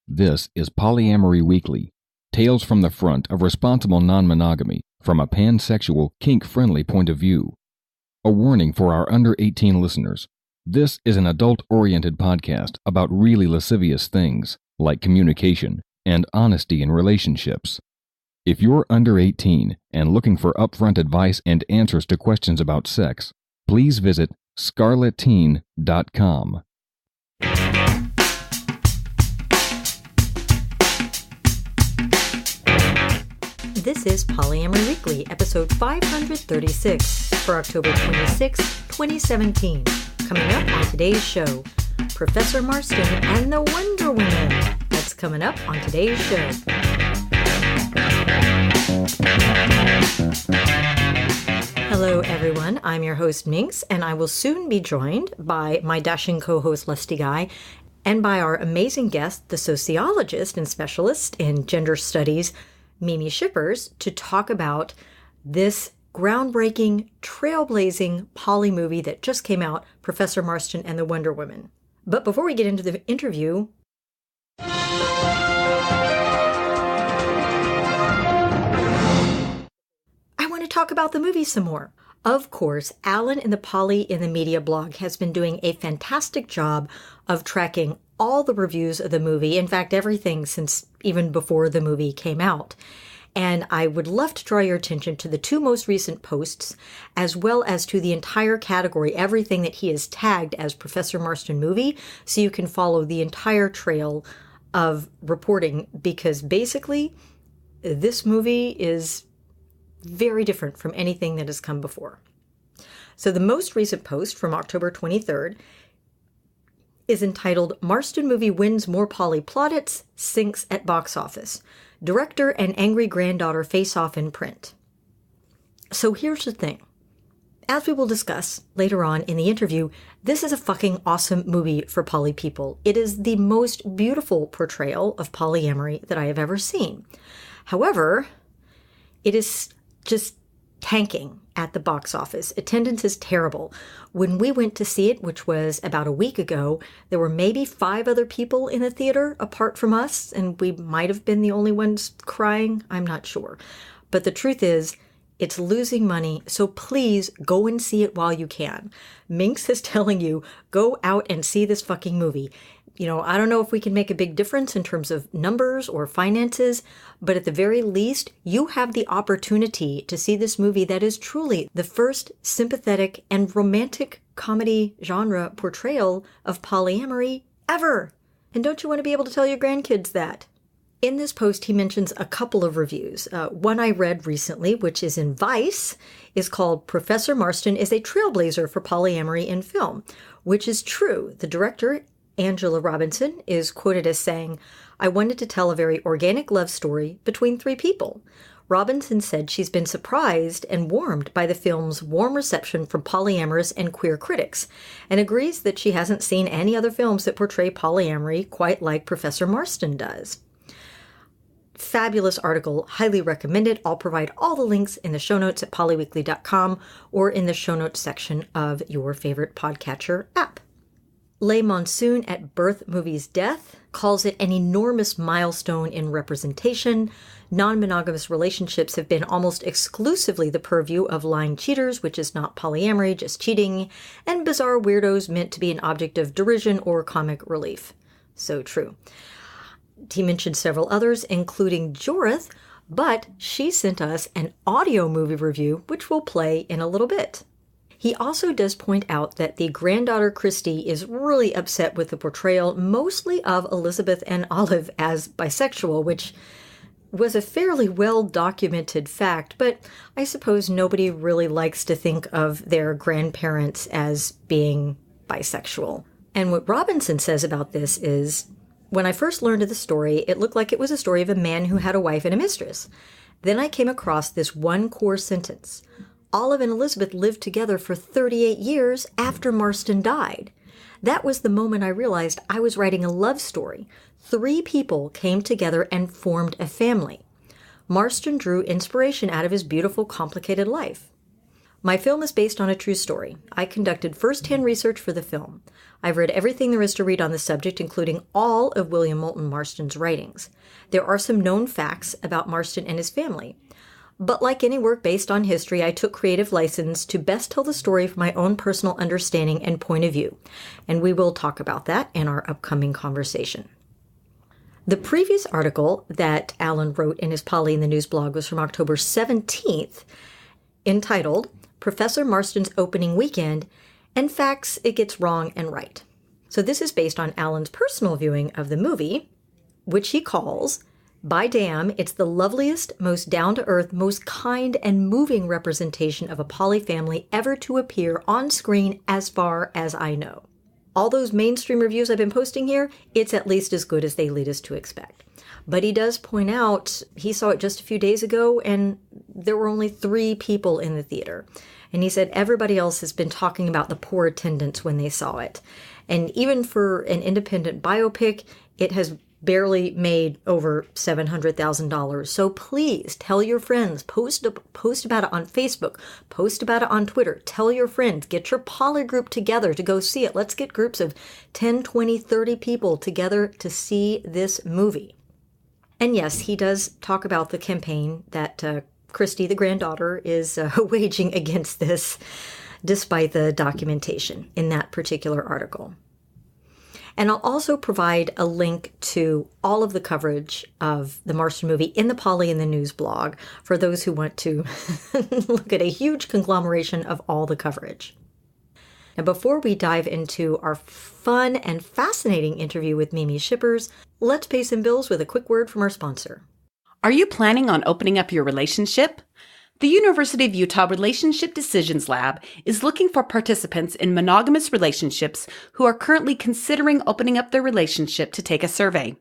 This is Polyamory Weekly, tales from the front of responsible non-monogamy from a pansexual, kink-friendly point of view. A warning for our under-18 listeners. This is an adult-oriented podcast about really lascivious things, like communication and honesty in relationships. If you're under 18 and looking for upfront advice and answers to questions about sex, please visit scarletteen.com. This is Polyamory Weekly, episode 536 for October 26, 2017. Coming up on today's show, Professor Marston and the Wonder Woman. That's coming up on today's show. Hello, everyone. I'm your host, Minx, and I will soon be joined by my dashing co-host, Lusty Guy, and by our amazing guest, the sociologist and specialist in gender studies, Mimi Schippers, to talk about this groundbreaking, trailblazing poly movie that just came out, Professor Marston and the Wonder Woman. But before we get into the interview, I want to talk about the movie some more. Of course, Alan in the Poly in the Media blog has been doing a fantastic job of tracking all the reviews of the movie, in fact, everything since even before the movie came out. And I would love to draw your attention to the two most recent posts, as well as to the entire category, everything that he has tagged as Professor Marston movie, so you can follow the entire trail of reporting, because basically, this movie is very different from anything that has come before. So the most recent post from October 23rd is entitled, Marston Movie Wins More Poly Plaudits, Sinks at Box Office. Director and Angry Granddaughter Face Off in Print. So here's the thing. As we will discuss later on in the interview, this is a fucking awesome movie for poly people. It is the most beautiful portrayal of polyamory that I have ever seen. However, it is just tanking at the box office. Attendance is terrible. When we went to see it, which was about a week ago, there were maybe 5 other people in the theater apart from us, and we might have been the only ones crying. I'm not sure. But the truth is, it's losing money, so please go and see it while you can. Minx is telling you, go out and see this fucking movie. You know, I don't know if we can make a big difference in terms of numbers or finances, but at the very least, you have the opportunity to see this movie that is truly the first sympathetic and romantic comedy genre portrayal of polyamory ever. And don't you want to be able to tell your grandkids that? In this post, he mentions a couple of reviews. One I read recently, which is in Vice, is called Professor Marston is a Trailblazer for Polyamory in Film, which is true. The director, Angela Robinson, is quoted as saying, I wanted to tell a very organic love story between 3 people. Robinson said she's been surprised and warmed by the film's warm reception from polyamorous and queer critics, and agrees that she hasn't seen any other films that portray polyamory quite like Professor Marston does. Fabulous article, highly recommended. I'll provide all the links in the show notes at polyweekly.com or in the show notes section of your favorite podcatcher app. Le Monsoon at Birth Movies Death calls it an enormous milestone in representation. Non-monogamous relationships have been almost exclusively the purview of lying cheaters, which is not polyamory, just cheating, and bizarre weirdos meant to be an object of derision or comic relief. So true. He mentioned several others, including Joreth, but she sent us an audio movie review, which we'll play in a little bit. He also does point out that the granddaughter Christy is really upset with the portrayal mostly of Elizabeth and Olive as bisexual, which was a fairly well-documented fact, but I suppose nobody really likes to think of their grandparents as being bisexual. And what Robinson says about this is, when I first learned of the story, it looked like it was a story of a man who had a wife and a mistress. Then I came across this one core sentence. Olive and Elizabeth lived together for 38 years after Marston died. That was the moment I realized I was writing a love story. 3 people came together and formed a family. Marston drew inspiration out of his beautiful, complicated life. My film is based on a true story. I conducted first-hand research for the film. I've read everything there is to read on the subject, including all of William Moulton Marston's writings. There are some known facts about Marston and his family. But like any work based on history, I took creative license to best tell the story from my own personal understanding and point of view. And we will talk about that in our upcoming conversation. The previous article that Alan wrote in his Poly in the News blog was from October 17th, entitled Professor Marston's Opening Weekend, and Facts It Gets Wrong and Right. So this is based on Alan's personal viewing of the movie, which he calls, by damn, it's the loveliest, most down-to-earth, most kind and moving representation of a poly family ever to appear on screen as far as I know. All those mainstream reviews I've been posting here, it's at least as good as they lead us to expect. But he does point out he saw it just a few days ago and there were only 3 people in the theater. And he said everybody else has been talking about the poor attendance when they saw it. And even for an independent biopic, it has barely made over $700,000. So please tell your friends, post about it on Facebook, post about it on Twitter, tell your friends, get your poly group together to go see it. Let's get groups of 10, 20, 30 people together to see this movie. And yes, he does talk about the campaign that Christy, the granddaughter, is waging against this, despite the documentation in that particular article. And I'll also provide a link to all of the coverage of the Marston movie in the Poly in the News blog for those who want to look at a huge conglomeration of all the coverage. Now, before we dive into our fun and fascinating interview with Mimi Schippers, let's pay some bills with a quick word from our sponsor. Are you planning on opening up your relationship? The University of Utah Relationship Decisions Lab is looking for participants in monogamous relationships who are currently considering opening up their relationship to take a survey.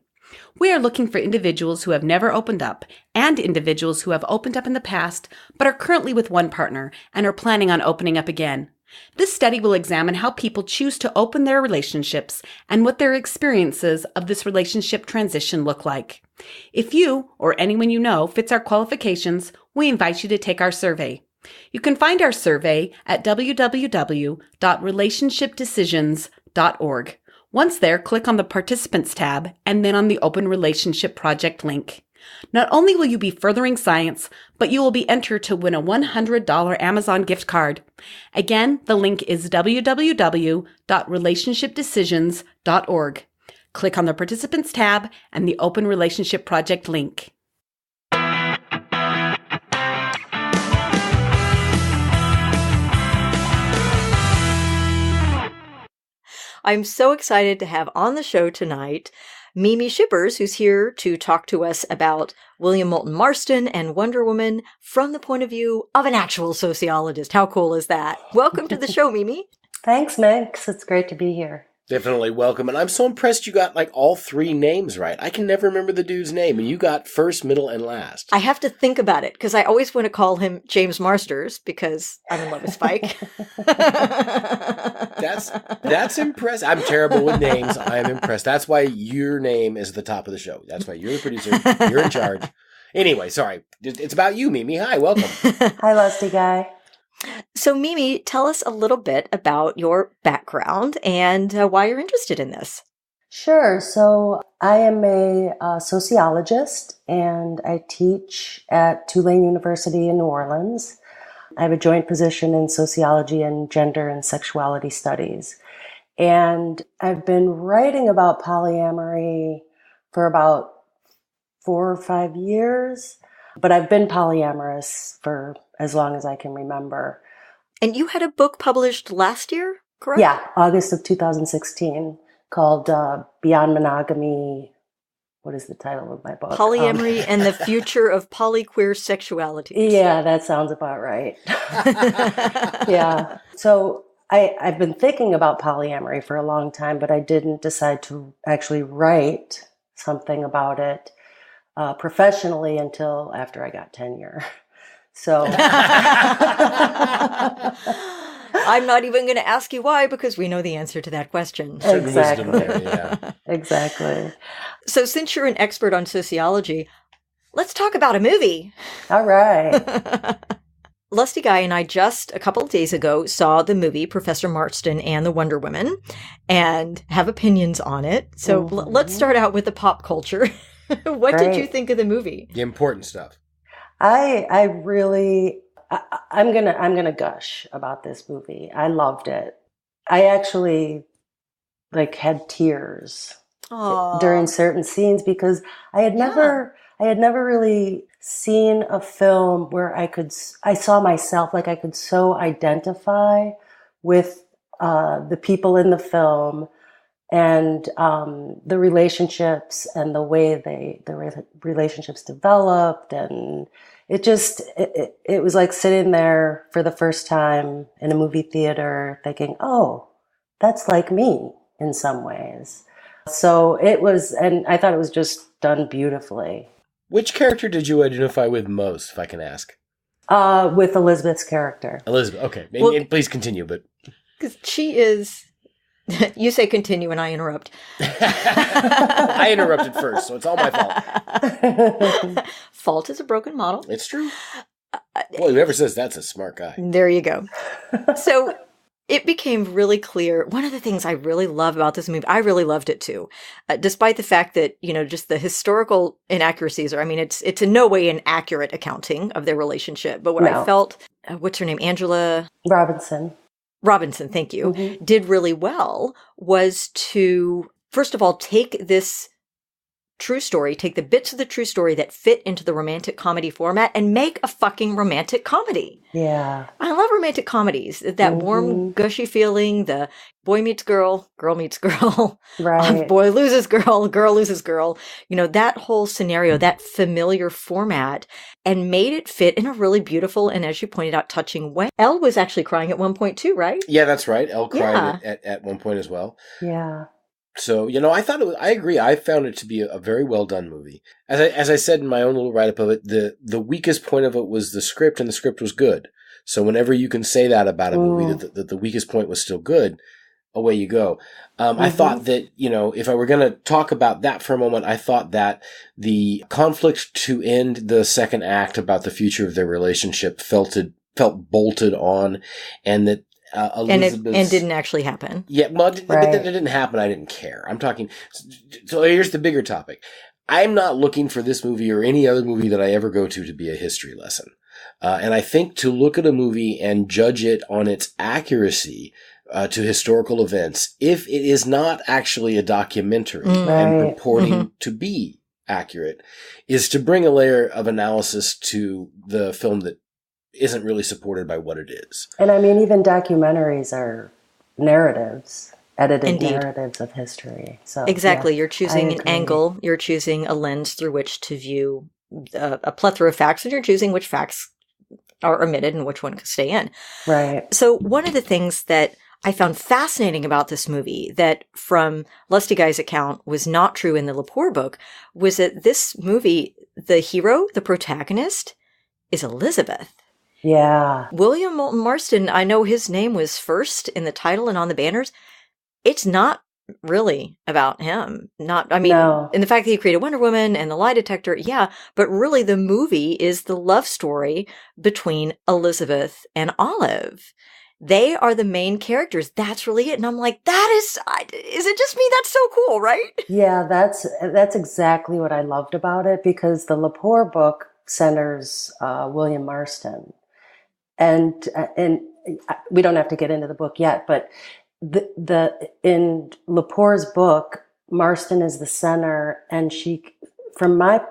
We are looking for individuals who have never opened up and individuals who have opened up in the past but are currently with one partner and are planning on opening up again. This study will examine how people choose to open their relationships and what their experiences of this relationship transition look like. If you or anyone you know fits our qualifications, we invite you to take our survey. You can find our survey at www.relationshipdecisions.org. Once there, click on the Participants tab and then on the Open Relationship Project link. Not only will you be furthering science, but you will be entered to win a $100 Amazon gift card. Again, the link is www.relationshipdecisions.org. Click on the Participants tab and the Open Relationship Project link. I'm so excited to have on the show tonight Mimi Schippers, who's here to talk to us about William Moulton Marston and Wonder Woman from the point of view of an actual sociologist. How cool is that? Welcome to the show, Mimi. Thanks, Mix. It's great to be here. Definitely welcome. And I'm so impressed you got like all 3 names right. I can never remember the dude's name, and you got first, middle, and last. I have to think about it because I always want to call him James Marsters because I'm in love with Spike. That's impressive. I'm terrible with names. I am impressed. That's why your name is at the top of the show. That's why you're the producer. You're in charge. Anyway, sorry. It's about you, Mimi. Hi, welcome. Hi, Lusty Guy. So, Mimi, tell us a little bit about your background and why you're interested in this. Sure. So I am a sociologist, and I teach at Tulane University in New Orleans. I have a joint position in sociology and gender and sexuality studies. And I've been writing about polyamory for about 4 or 5 years, but I've been polyamorous for as long as I can remember. And you had a book published last year, correct? Yeah, August of 2016, called Beyond Monogamy. What is the title of my book? Polyamory and the Future of Polyqueer Sexualities. Yeah, that sounds about right. Yeah. So I've been thinking about polyamory for a long time, but I didn't decide to actually write something about it professionally until after I got tenure. So I'm not even going to ask you why, because we know the answer to that question. Exactly. There, yeah. Exactly. So since you're an expert on sociology, let's talk about a movie. All right. Lusty Guy and I just a couple of days ago saw the movie Professor Marston and the Wonder Woman and have opinions on it. So let's start out with the pop culture. What did you think of the movie? The important stuff. I'm gonna gush about this movie. I loved it. I actually had tears during certain scenes because I had never really seen a film where I saw myself, like I could so identify with the people in the film and the relationships and the way the relationships developed, and it was like sitting there for the first time in a movie theater thinking, oh, that's like me in some ways. So it was, and I thought it was just done beautifully. Which character did you identify with most, if I can ask? With Elizabeth's character. Elizabeth, okay. And please continue, but... Because she is... You say continue and I interrupt. I interrupted first, so it's all my fault. Fault is a broken model. It's true. Boy, whoever says that's a smart guy. There you go. So it became really clear. One of the things I really love about this movie, I really loved it too, despite the fact that, just the historical inaccuracies are, it's in no way an accurate accounting of their relationship. But what I felt, what's her name? Angela Robinson, thank you, did really well was to, first of all, take this true story, take the bits of the true story that fit into the romantic comedy format and make a fucking romantic comedy. Yeah. I love romantic comedies. That warm, gushy feeling, the boy meets girl meets girl, right. Boy loses girl loses girl. That whole scenario, that familiar format, and made it fit in a really beautiful and, as you pointed out, touching way. Elle was actually crying at one point too, right? Yeah, that's right. Elle cried at one point as well. Yeah. So, I agree. I found it to be a very well done movie. As I said in my own little write-up of it, the weakest point of it was the script, and the script was good. So whenever you can say that about a movie, that the weakest point was still good, away you go. I thought that, if I were going to talk about that for a moment, I thought that the conflict to end the second act about the future of their relationship felt bolted on, and that and didn't actually happen. Yeah, well, but it didn't happen. I didn't care. I'm talking. So here's the bigger topic. I'm not looking for this movie or any other movie that I ever go to be a history lesson. And I think to look at a movie and judge it on its accuracy to historical events, if it is not actually a documentary and purporting to be accurate, is to bring a layer of analysis to the film that isn't really supported by what it is. And even documentaries are narratives, edited narratives of history. So exactly. Yeah, you're choosing an angle, you're choosing a lens through which to view a plethora of facts, and you're choosing which facts are omitted and which one can stay in. Right. So one of the things that I found fascinating about this movie that from Lusty Guy's account was not true in the Lepore book was that this movie, the hero, the protagonist, is Elizabeth. Yeah. William Moulton Marston, I know his name was first in the title and on the banners. It's not really about him. In the fact that he created Wonder Woman and the lie detector, yeah, but really the movie is the love story between Elizabeth and Olive. They are the main characters. That's really it. And I'm like, is it just me? That's so cool, right? Yeah, that's exactly what I loved about it, because the Lepore book centers William Marston. And we don't have to get into the book yet, but in Lepore's book, Marston is the center, and she, from my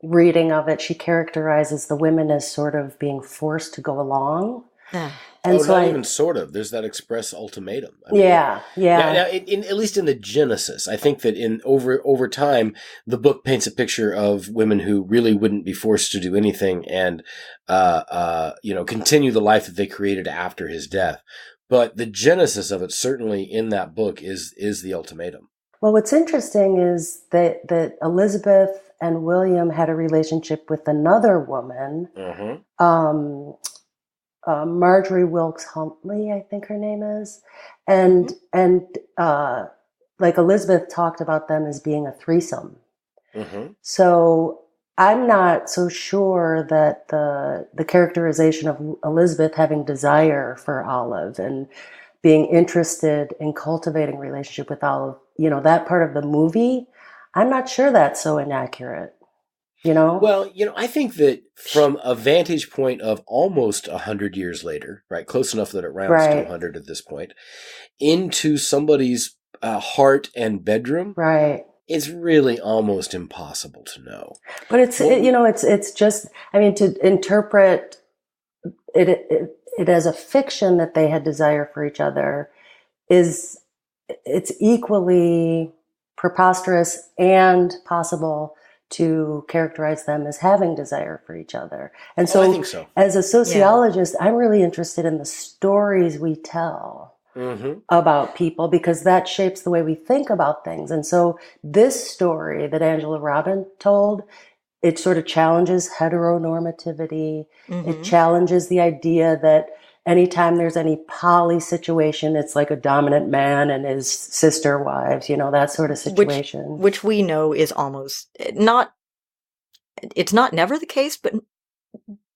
reading of it, she characterizes the women as sort of being forced to go along. And not even sort of. There's that express ultimatum. Yeah. Now, at least in the genesis, I think that over time, the book paints a picture of women who really wouldn't be forced to do anything and, continue the life that they created after his death. But the genesis of it, certainly in that book, is the ultimatum. Well, what's interesting is that Elizabeth and William had a relationship with another woman. Marjorie Wilkes Huntley, I think her name is. And Elizabeth talked about them as being a threesome. So I'm not so sure that the characterization of Elizabeth having desire for Olive and being interested in cultivating relationship with Olive, that part of the movie, I'm not sure that's so inaccurate. Well, I think that from a vantage point of almost 100 years later, right, close enough that it rounds to 100 at this point, into somebody's heart and bedroom, right, it's really almost impossible to know. But it's just, to interpret it as a fiction that they had desire for each other it's equally preposterous and possible to characterize them as having desire for each other. And so, I think so. As a sociologist, I'm really interested in the stories we tell about people, because that shapes the way we think about things. And so this story that Angela Robin told, it sort of challenges heteronormativity. It challenges the idea that anytime there's any poly situation, it's like a dominant man and his sister wives, that sort of situation. Which we know is almost not, it's not never the case, but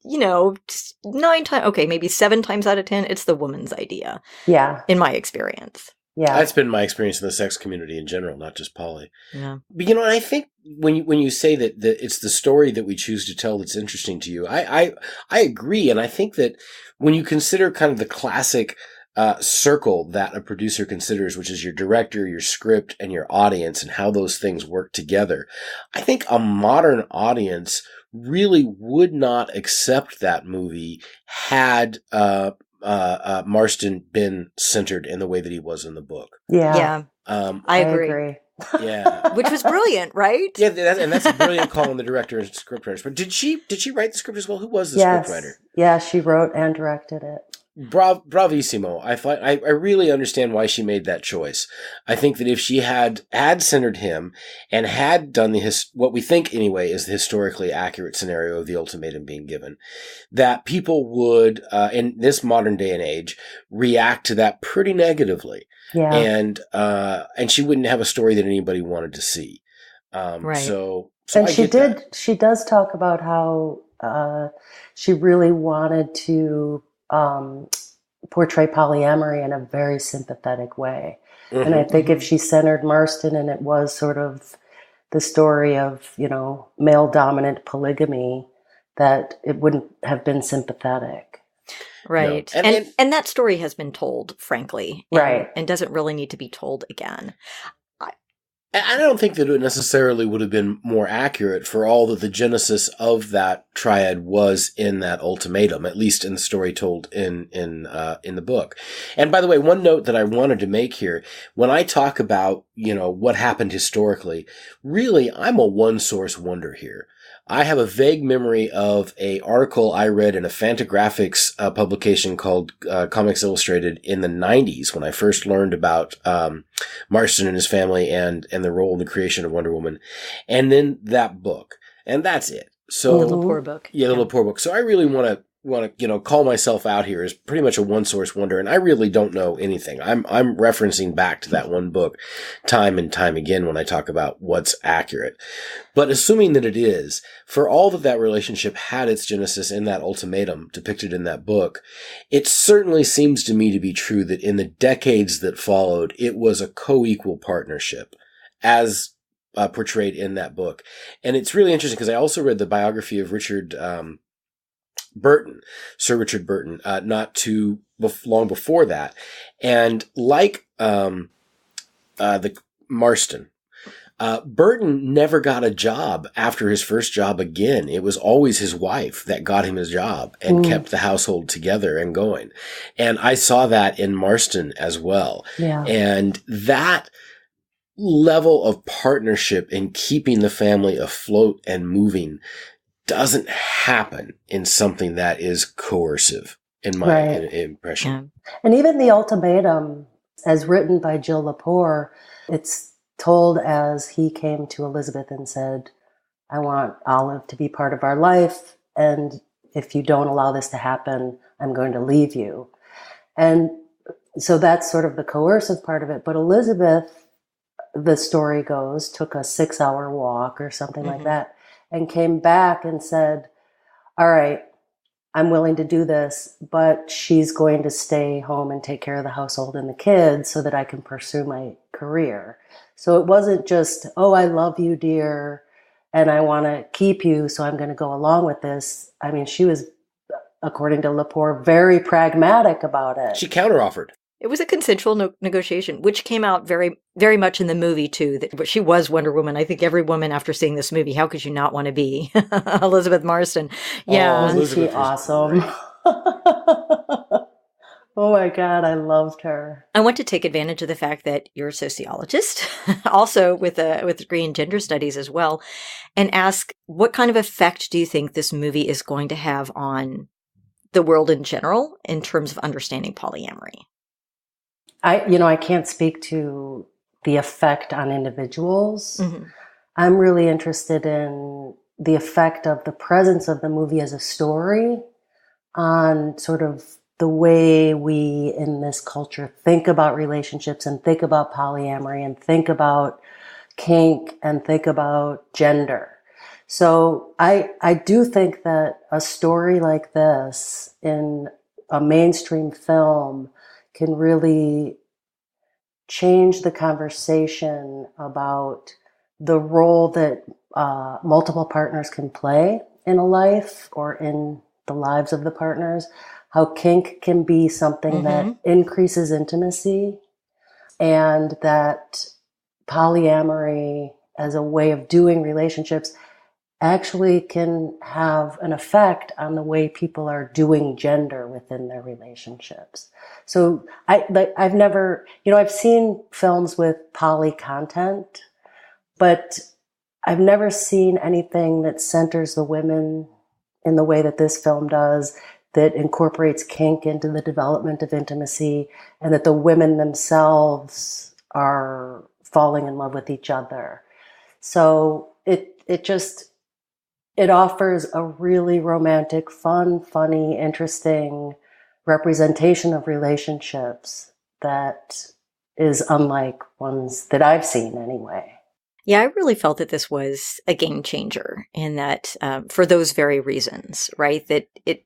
9 times, okay, maybe 7 times out of 10, it's the woman's idea. Yeah. In my experience. Yeah. That's been my experience in the sex community in general, not just poly. Yeah. But I think when you say that it's the story that we choose to tell that's interesting to you, I agree. And I think that when you consider kind of the classic circle that a producer considers, which is your director, your script, and your audience, and how those things work together, I think a modern audience really would not accept that movie had Marston been centered in the way that he was in the book. Yeah. I agree. Yeah. Which was brilliant, right? Yeah, and that's a brilliant call on the director and scriptwriters. But did she write the script as well? Who was the scriptwriter? Yeah, she wrote and directed it. Bravissimo. I really understand why she made that choice. I think that if she had centered him and had done what we think anyway is the historically accurate scenario of the ultimatum being given, that people would, in this modern day and age, react to that pretty negatively. Yeah. And she wouldn't have a story that anybody wanted to see. Right. So and she does talk about how she really wanted to portray polyamory in a very sympathetic way. And I think if she centered Marston and it was sort of the story of, male dominant polygamy, that it wouldn't have been sympathetic. Right. No. And that story has been told, frankly. Right. And doesn't really need to be told again. I don't think that it necessarily would have been more accurate for all that the genesis of that triad was in that ultimatum, at least in the story told in the book. And by the way, one note that I wanted to make here, when I talk about, what happened historically, really, I'm a one-source wonder here. I have a vague memory of a article I read in a Fantagraphics publication called Comics Illustrated in the 90s when I first learned about Marston and his family and the role in the creation of Wonder Woman, and then that book, and that's it. So Little Poor Book. Yeah, Little Poor Book. So I really want to call myself out here as pretty much a one-source wonder, and I really don't know anything. I'm referencing back to that one book time and time again when I talk about what's accurate. But assuming that it is, for all that relationship had its genesis in that ultimatum depicted in that book, it certainly seems to me to be true that in the decades that followed, it was a co-equal partnership, as portrayed in that book. And it's really interesting because I also read the biography of Richard Burton, Sir Richard Burton, not too long before that. And like the Marston, Burton never got a job after his first job again. It was always his wife that got him his job and kept the household together and going. And I saw that in Marston as well. Yeah. And that level of partnership in keeping the family afloat and moving doesn't happen in something that is coercive, in my impression. Yeah. And even the ultimatum, as written by Jill Lepore, it's told as he came to Elizabeth and said, I want Olive to be part of our life, and if you don't allow this to happen, I'm going to leave you. And so that's sort of the coercive part of it. But Elizabeth the story goes, took a 6-hour walk or something like that, and came back and said, all right, I'm willing to do this, but she's going to stay home and take care of the household and the kids so that I can pursue my career. So it wasn't just, oh, I love you, dear, and I want to keep you, so I'm going to go along with this. I mean, she was, according to Lepore, very pragmatic about it. She counteroffered. It was a consensual negotiation, which came out very, very much in the movie, too. But she was Wonder Woman. I think every woman, after seeing this movie, how could you not want to be Elizabeth Marston? Yeah. Oh, isn't she awesome? Oh, my God. I loved her. I want to take advantage of the fact that you're a sociologist, also with a degree in gender studies as well, and ask, what kind of effect do you think this movie is going to have on the world in general in terms of understanding polyamory? I can't speak to the effect on individuals. I'm really interested in the effect of the presence of the movie as a story on sort of the way we in this culture think about relationships and think about polyamory and think about kink and think about gender. So I do think that a story like this in a mainstream film can really change the conversation about the role that multiple partners can play in a life or in the lives of the partners, how kink can be something that increases intimacy, and that polyamory as a way of doing relationships actually can have an effect on the way people are doing gender within their relationships. So I've never, I've seen films with poly content, but I've never seen anything that centers the women in the way that this film does, that incorporates kink into the development of intimacy, and that the women themselves are falling in love with each other. So it offers a really romantic, fun, funny, interesting representation of relationships that is unlike ones that I've seen anyway. Yeah, I really felt that this was a game changer in that for those very reasons, right? That it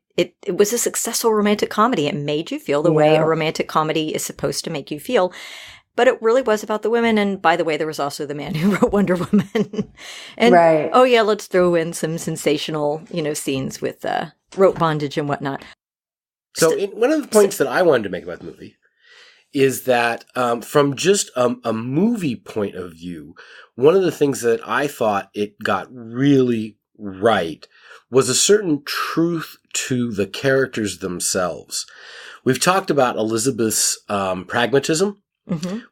was a successful romantic comedy. It made you feel the way a romantic comedy is supposed to make you feel. But it really was about the women. And by the way, there was also the man who wrote Wonder Woman. And right. Oh yeah, let's throw in some sensational, scenes with rope bondage and whatnot. So one of the points that I wanted to make about the movie is that from just a movie point of view, one of the things that I thought it got really right was a certain truth to the characters themselves. We've talked about Elizabeth's pragmatism,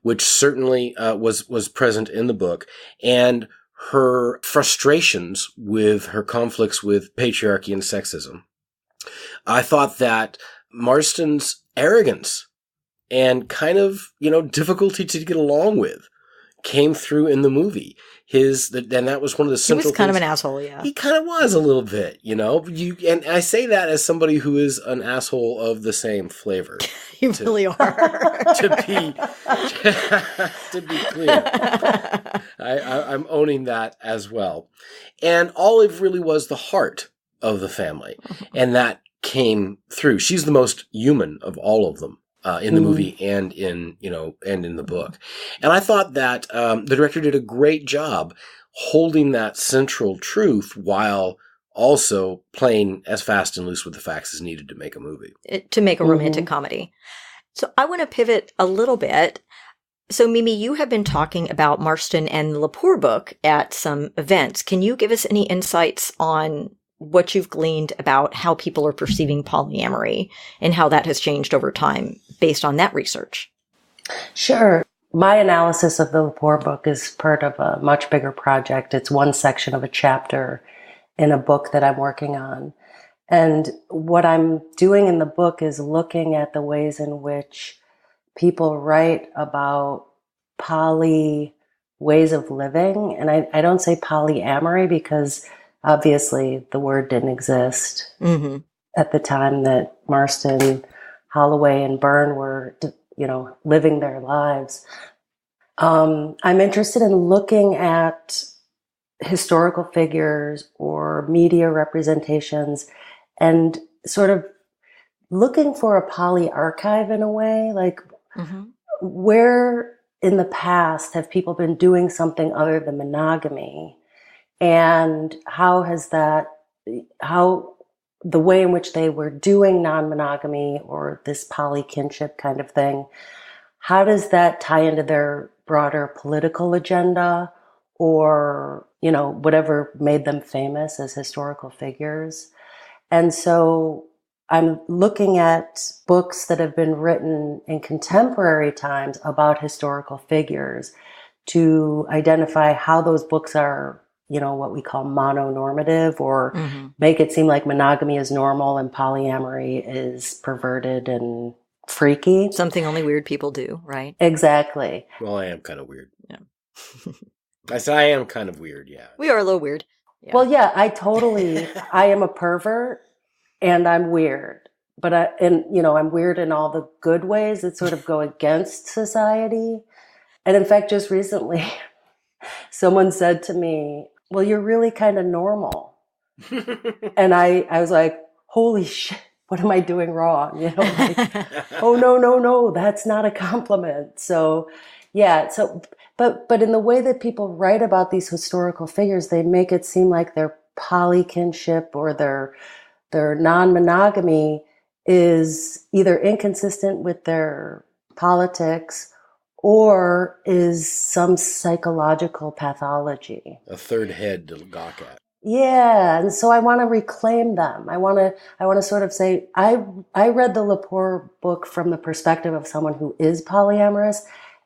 which certainly was present in the book, and her frustrations with her conflicts with patriarchy and sexism. I thought that Marston's arrogance and kind of, difficulty to get along with came through in the movie. And that was one of the central He was kind things. of an asshole, yeah. He kind of was a little bit, and I say that as somebody who is an asshole of the same flavor. You really are. To be clear. I'm owning that as well. And Olive really was the heart of the family. And that came through. She's the most human of all of them. In the movie and in the book. And I thought that the director did a great job holding that central truth while also playing as fast and loose with the facts as needed to make a movie. To make a romantic comedy. So I want to pivot a little bit. So Mimi, you have been talking about Marston and the Lepore book at some events. Can you give us any insights on what you've gleaned about how people are perceiving polyamory and how that has changed over time based on that research? Sure. My analysis of the Lepore book is part of a much bigger project. It's one section of a chapter in a book that I'm working on. And what I'm doing in the book is looking at the ways in which people write about poly ways of living. And I don't say polyamory because obviously the word didn't exist at the time that Marston, Holloway, and Byrne were, living their lives. I'm interested in looking at historical figures or media representations and sort of looking for a poly archive in a way, like where in the past have people been doing something other than monogamy, and how the way in which they were doing non-monogamy or this poly kinship kind of thing, how does that tie into their broader political agenda or, whatever made them famous as historical figures? And so I'm looking at books that have been written in contemporary times about historical figures to identify how those books are, what we call mononormative, or make it seem like monogamy is normal and polyamory is perverted and freaky. Something only weird people do, right? Exactly. Well, I am kind of weird. Yeah. I said I am kind of weird, yeah. We are a little weird. Yeah. Well, yeah, I am a pervert and I'm weird. But I'm weird in all the good ways that sort of go against society. And in fact, just recently, someone said to me, well, you're really kind of normal. And I was like, holy shit, what am I doing wrong? Oh, no, that's not a compliment. So, yeah. So, but in the way that people write about these historical figures, they make it seem like their polykinship or their non-monogamy is either inconsistent with their politics or is some psychological pathology. A third head to gawk at. Yeah, and so I want to reclaim them. I want to sort of say, I read the Lepore book from the perspective of someone who is polyamorous,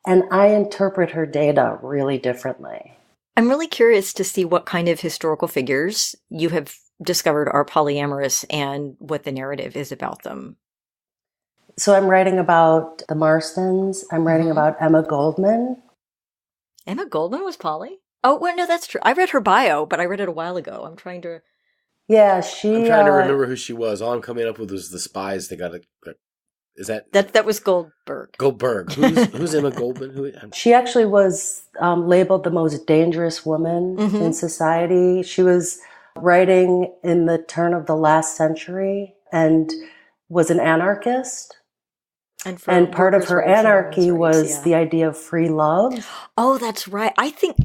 and I interpret her data really differently. I'm really curious to see what kind of historical figures you have discovered are polyamorous and what the narrative is about them. So I'm writing about the Marstons. I'm writing about Emma Goldman. Emma Goldman was poly? Oh, well, no, that's true. I read her bio, but I read it a while ago. I'm trying to... Yeah, I'm trying to remember who she was. All I'm coming up with was the spies that got it. Is that... That was Goldberg. Goldberg. Who's Emma Goldman? She actually was labeled the most dangerous woman in society. She was writing in the turn of the last century and was an anarchist. And part of her anarchy was the idea of free love. Oh, that's right. I think,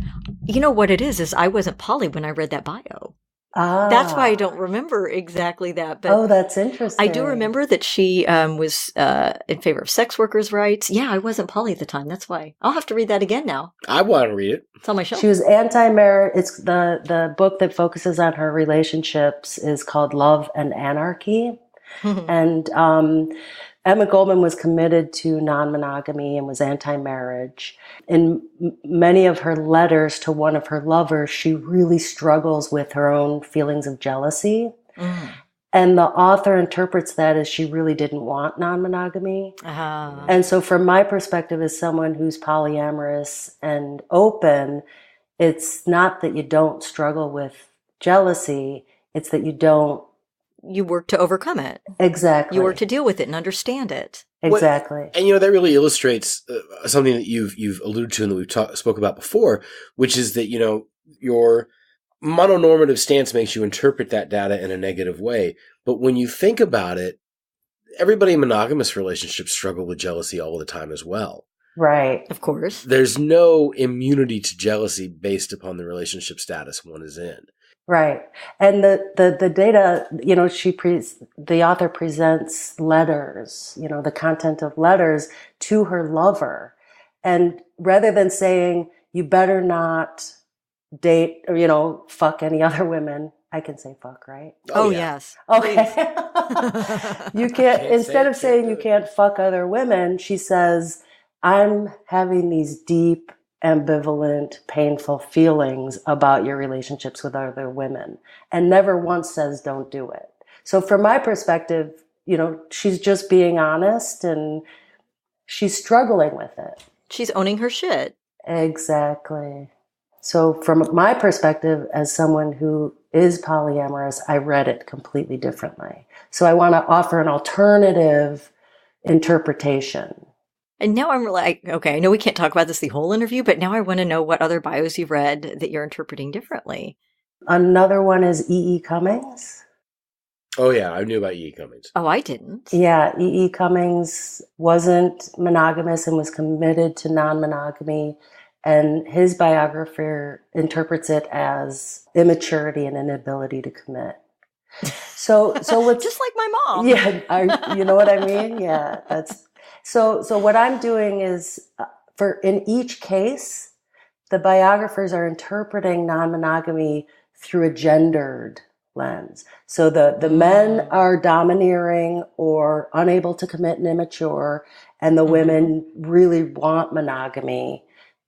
you know what it is I wasn't poly when I read that bio. That's why I don't remember exactly that. But that's interesting. I do remember that she was in favor of sex workers' rights. Yeah, I wasn't poly at the time. That's why. I'll have to read that again now. I want to read it. It's on my shelf. She was anti-marriage. It's the book that focuses on her relationships is called Love and Anarchy. And Emma Goldman was committed to non-monogamy and was anti-marriage. In many of her letters to one of her lovers, she really struggles with her own feelings of jealousy. And the author interprets that as she really didn't want non-monogamy. And so from my perspective as someone who's polyamorous and open, it's not that you don't struggle with jealousy, it's that you work to overcome it. Exactly. You work to deal with it and understand it. Exactly. And that really illustrates something that you've alluded to and that we've spoke about before, which is that your mononormative stance makes you interpret that data in a negative way. But when you think about it, everybody in monogamous relationships struggle with jealousy all the time as well. Right. Of course. There's no immunity to jealousy based upon the relationship status one is in. Right. And the data, the author presents letters, the content of letters to her lover. And rather than saying, you better not date or, fuck any other women, I can say fuck, right? Oh yeah. Yes. Okay. You can't, instead of saying you can't fuck other women, she says, I'm having these deep, ambivalent, painful feelings about your relationships with other women, and never once says don't do it. So from my perspective, she's just being honest and she's struggling with it. She's owning her shit. Exactly. So from my perspective as someone who is polyamorous, I read it completely differently. So I want to offer an alternative interpretation. And now I'm like, okay, I know we can't talk about this the whole interview, but now I want to know what other bios you've read that you're interpreting differently. Another one is E. E. Cummings. Oh, yeah, I knew about E. Cummings. Oh, I didn't. Yeah, E. E. Cummings wasn't monogamous and was committed to non-monogamy. And his biographer interprets it as immaturity and inability to commit. So what's just like my mom. Yeah, you know what I mean? Yeah, that's so what I'm doing is for in each case, the biographers are interpreting non-monogamy through a gendered lens. So the men are domineering or unable to commit and immature, and the women really want monogamy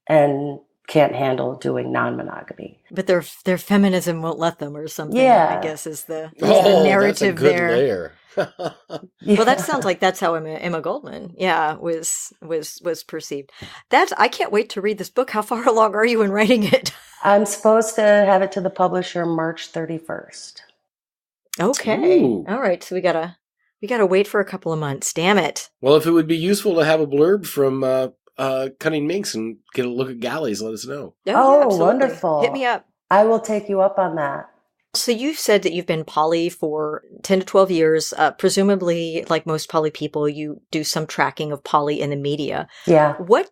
and can't handle doing non-monogamy. But their feminism won't let them or something, Yeah. I guess is the that's a narrative good there. layer. Well, that sounds like that's how Emma Goldman, was perceived. I can't wait to read this book. How far along are you in writing it? I'm supposed to have it to the publisher March 31st. Okay. Ooh. All right. So we gotta wait for a couple of months. Damn it. Well, if it would be useful to have a blurb from Cunning Minx and get a look at galleys, let us know. Oh, absolutely. wonderful. Hit me up. I will take you up on that. So you've said that you've been poly for 10 to 12 years. Presumably, like most poly people, you do some tracking of poly in the media. Yeah. What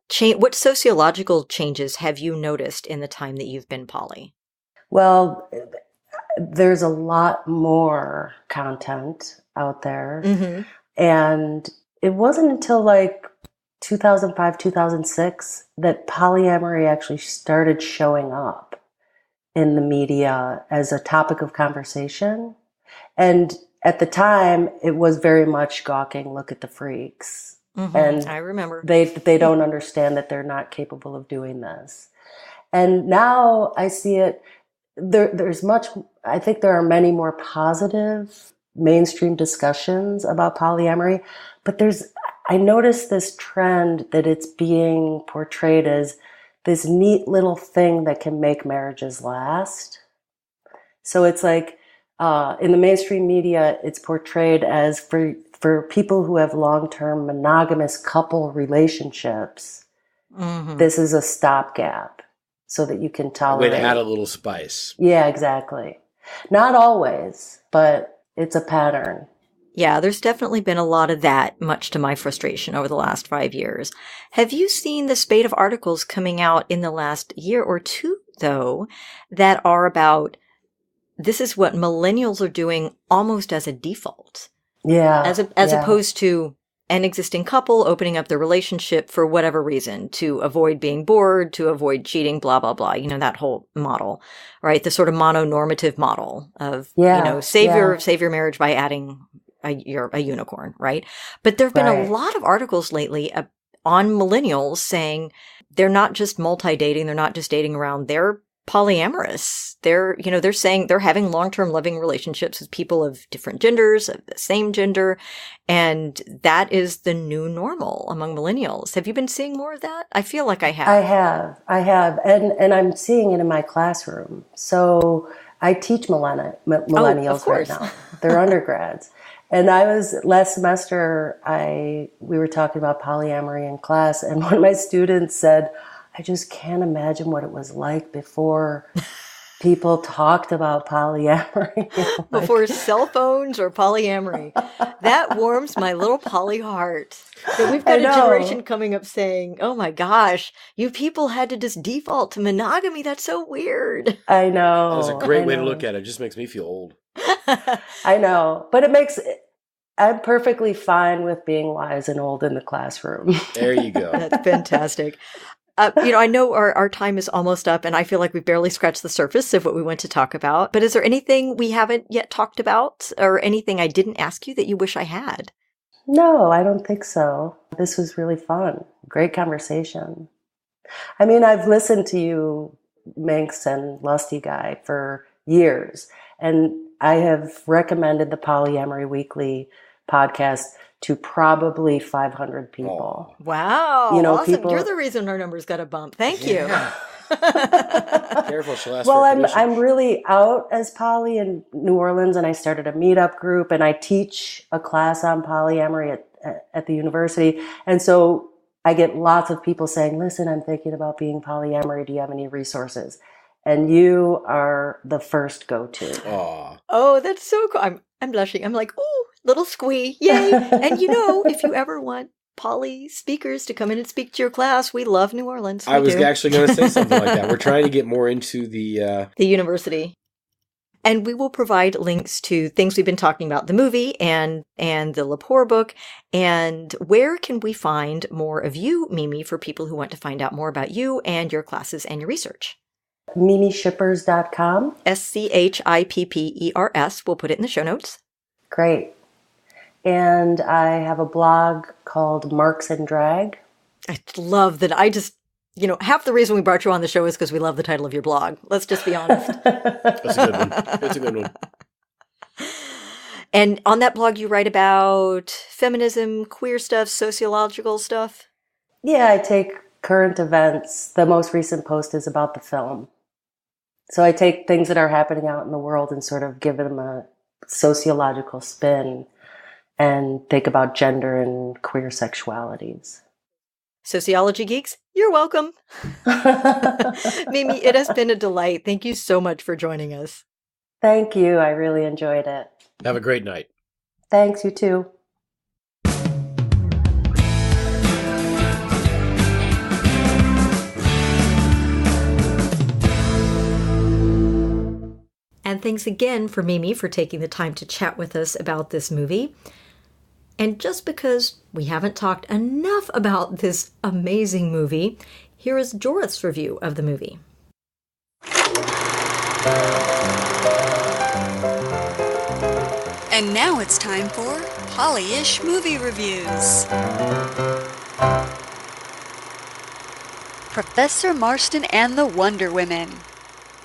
sociological changes have you noticed in the time that you've been poly? Well, there's a lot more content out there. Mm-hmm. And it wasn't until like 2005, 2006 that polyamory actually started showing up in the media as a topic of conversation. And at the time, it was very much gawking, look at the freaks. Mm-hmm. And I remember. They don't understand that they're not capable of doing this. And now I see it, I think there are many more positive mainstream discussions about polyamory, but I noticed this trend that it's being portrayed as this neat little thing that can make marriages last. So it's like, in the mainstream media, it's portrayed as for people who have long-term monogamous couple relationships, this is a stopgap so that you can tolerate. Way to add a little spice. Yeah, exactly. Not always, but it's a pattern. Yeah, there's definitely been a lot of that, much to my frustration over the last 5 years. Have you seen the spate of articles coming out in the last year or two, though, that are about this is what millennials are doing almost as a default? Yeah. As opposed to an existing couple opening up their relationship for whatever reason, to avoid being bored, to avoid cheating, blah, blah, blah. You know, that whole model, right? The sort of mononormative model of, save your marriage by adding a unicorn, right? But there have been a lot of articles lately on millennials saying they're not just multi-dating, they're not just dating around, they're polyamorous. They're saying they're having long-term loving relationships with people of different genders, of the same gender, and that is the new normal among millennials. Have you been seeing more of that? I feel like I have. I have. And I'm seeing it in my classroom. So I teach millennials right now. They're undergrads. And last semester, we were talking about polyamory in class, and one of my students said, I just can't imagine what it was like before people talked about polyamory. Before cell phones or polyamory. That warms my little poly heart. That we've got a generation coming up saying, oh my gosh, you people had to just default to monogamy. That's so weird. I know. That was a great way to look at it. It just makes me feel old. I know. But I'm perfectly fine with being wise and old in the classroom. There you go. That's fantastic. I know our time is almost up, and I feel like we've barely scratched the surface of what we want to talk about. But is there anything we haven't yet talked about, or anything I didn't ask you that you wish I had? No, I don't think so. This was really fun. Great conversation. I mean, I've listened to you, Minx and Lusty Guy, for years, and I have recommended the Polyamory Weekly podcast to probably 500 people. Oh. Wow. Awesome. You're the reason our numbers got a bump. Thank you. Careful, she'll ask well, for a I'm really out as poly in New Orleans, and I started a meetup group, and I teach a class on polyamory at the university. And so I get lots of people saying, listen, I'm thinking about being polyamory. Do you have any resources? And you are the first go-to. Aw. Oh, that's so cool. I'm blushing. I'm like, oh, little squee. Yay. And if you ever want poly speakers to come in and speak to your class, we love New Orleans. I was actually going to say something like that. We're trying to get more into the university. And we will provide links to things we've been talking about, the movie and the Lepore book. And where can we find more of you, Mimi, for people who want to find out more about you and your classes and your research? MimiSchippers.com. SCHIPPERS. We'll put it in the show notes. Great. And I have a blog called Marks and Drag. I love that. Half the reason we brought you on the show is because we love the title of your blog. Let's just be honest. That's a good one. That's a good one. And on that blog, you write about feminism, queer stuff, sociological stuff? Yeah, I take current events. The most recent post is about the film. So I take things that are happening out in the world and sort of give them a sociological spin and think about gender and queer sexualities. Sociology geeks, you're welcome. Mimi, it has been a delight. Thank you so much for joining us. Thank you. I really enjoyed it. Have a great night. Thanks, you too. And thanks again for Mimi for taking the time to chat with us about this movie. And just because we haven't talked enough about this amazing movie, here is Joreth's review of the movie. And now it's time for Polyish Movie Reviews. Professor Marston and the Wonder Women.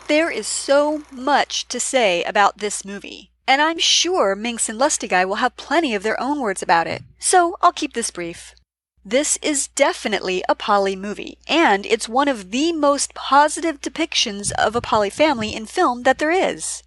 There is so much to say about this movie, and I'm sure Minx and Lustigai will have plenty of their own words about it, so I'll keep this brief. This is definitely a poly movie, and it's one of the most positive depictions of a poly family in film that there is.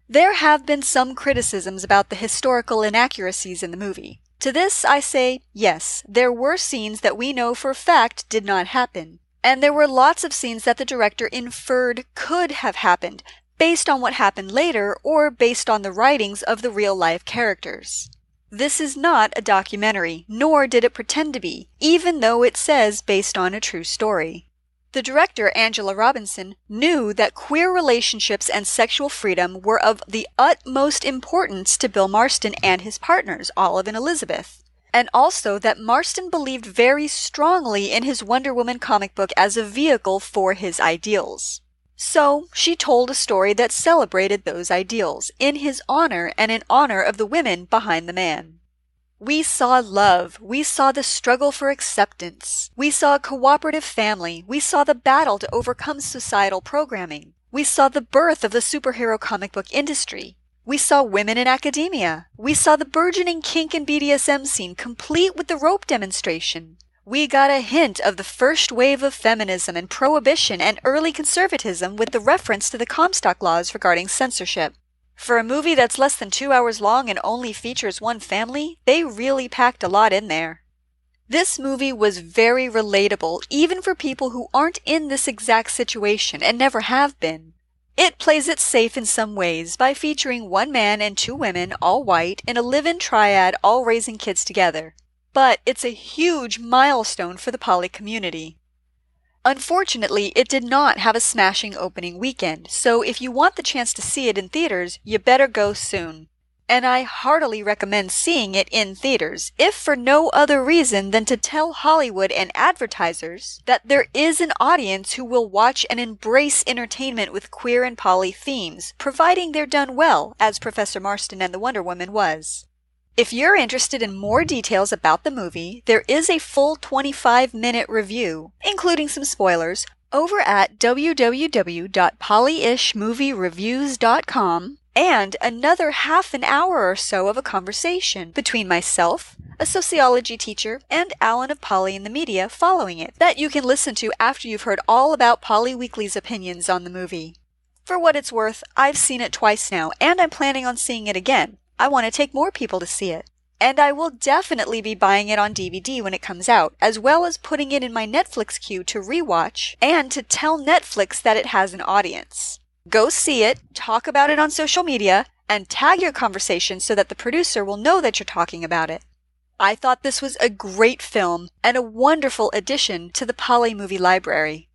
There have been some criticisms about the historical inaccuracies in the movie. To this I say, yes, there were scenes that we know for a fact did not happen. And there were lots of scenes that the director inferred could have happened, based on what happened later or based on the writings of the real-life characters. This is not a documentary, nor did it pretend to be, even though it says based on a true story. The director, Angela Robinson, knew that queer relationships and sexual freedom were of the utmost importance to Bill Marston and his partners, Olive and Elizabeth. And also that Marston believed very strongly in his Wonder Woman comic book as a vehicle for his ideals. So, she told a story that celebrated those ideals, in his honor and in honor of the women behind the man. We saw love, we saw the struggle for acceptance, we saw a cooperative family, we saw the battle to overcome societal programming, we saw the birth of the superhero comic book industry. We saw women in academia. We saw the burgeoning kink and BDSM scene complete with the rope demonstration. We got a hint of the first wave of feminism and prohibition and early conservatism with the reference to the Comstock laws regarding censorship. For a movie that's less than 2 hours long and only features one family, they really packed a lot in there. This movie was very relatable even for people who aren't in this exact situation and never have been. It plays it safe in some ways by featuring one man and two women, all white, in a live-in triad all raising kids together. But it's a huge milestone for the poly community. Unfortunately, it did not have a smashing opening weekend, so if you want the chance to see it in theaters, you better go soon. And I heartily recommend seeing it in theaters, if for no other reason than to tell Hollywood and advertisers that there is an audience who will watch and embrace entertainment with queer and poly themes, providing they're done well, as Professor Marston and the Wonder Woman was. If you're interested in more details about the movie, there is a full 25-minute review, including some spoilers, over at www.polyishmoviereviews.com. And another half an hour or so of a conversation between myself, a sociology teacher, and Alan of Poly in the Media following it that you can listen to after you've heard all about Polyweekly's opinions on the movie. For what it's worth, I've seen it twice now, and I'm planning on seeing it again. I want to take more people to see it. And I will definitely be buying it on DVD when it comes out, as well as putting it in my Netflix queue to rewatch and to tell Netflix that it has an audience. Go see it, talk about it on social media, and tag your conversation so that the producer will know that you're talking about it. I thought this was a great film and a wonderful addition to the Poly movie library.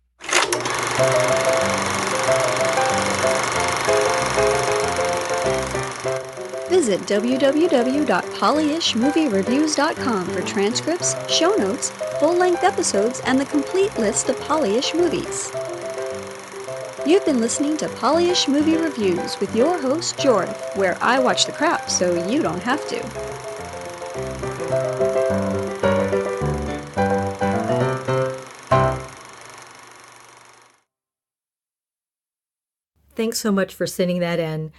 Visit www.polyishmoviereviews.com for transcripts, show notes, full-length episodes, and the complete list of Polyish movies. You've been listening to Polyish Movie Reviews with your host, Joreth, where I watch the crap so you don't have to. Thanks so much for sending that in.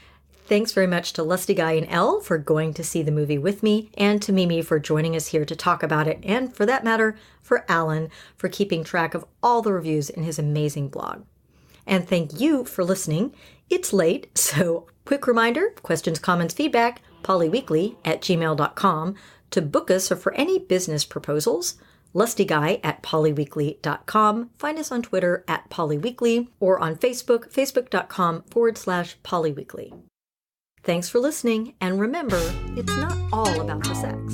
Thanks very much to Lusty Guy and Elle for going to see the movie with me, and to Mimi for joining us here to talk about it, and for that matter, for Alan for keeping track of all the reviews in his amazing blog. And thank you for listening. It's late, so quick reminder, questions, comments, feedback, polyweekly@gmail.com. To book us or for any business proposals, lustyguy@polyweekly.com. Find us on Twitter @polyweekly or on Facebook, facebook.com/polyweekly. Thanks for listening, and remember, it's not all about the sex.